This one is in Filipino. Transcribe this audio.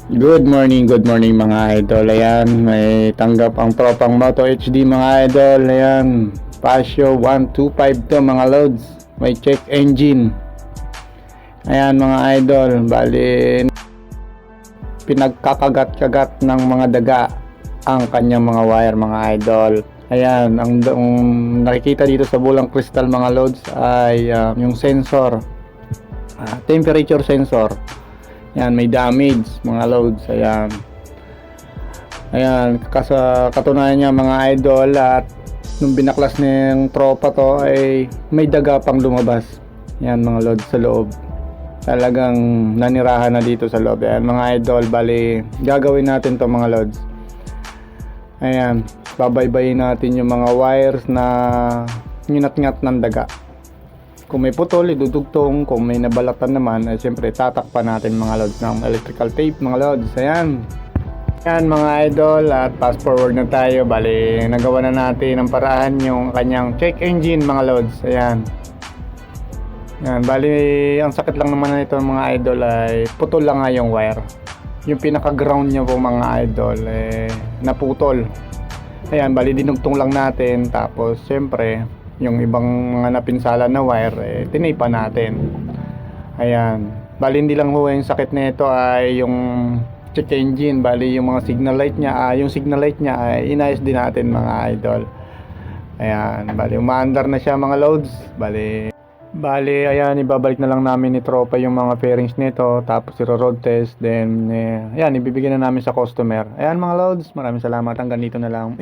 Good morning mga idol. Ayan, may tanggap ang tropang Moto HD mga idol. Ayan, Pasio 125 to mga loads. May check engine. Ayan mga idol, bali pinagkakagat-kagat ng mga daga ang kanyang mga wire mga idol. Ayan, ang nakikita dito sa bulang crystal mga loads ay yung sensor, temperature sensor. Yan, may damage mga loads. Ayan. Ayan, katunayan niya mga idol, at nung binaklas ng tropa to ay may daga pang lumabas. Yan mga loads sa loob. Talagang nanirahan na dito sa loob. Ayan mga idol, bali gagawin natin to mga loads. Ayan, babaybayin natin yung mga wires na nginat-ngat ng daga. Kung may putol, idudugtong. Kung may nabalatan naman, ay siyempre tatakpan natin mga loads ng electrical tape mga loads. Ayan. Ayan mga idol, at fast forward na tayo. Bali, nagawa na natin ang paraan yung kanyang check engine mga loads. Ayan. Ayan, bali ang sakit lang naman nito mga idol ay putol lang nga yung wire. Yung pinaka ground niya po mga idol naputol. Ayan, bali dinugtong lang natin. Tapos siyempre yung ibang mga napinsala na wire tinipa natin. Ayan, bali hindi lang ho yung sakit nito ay yung check engine. Bali yung mga signal light niya, yung signal light niya ay inayos din natin mga idol. Ayan, bali umaandar na siya mga loads. Bali ayan, ibabalik na lang namin ni tropa yung mga fairings nito, tapos iro-road test, then ayan, ibibigay na namin sa customer. Ayan mga loads, maraming salamat, hanggang dito na lang.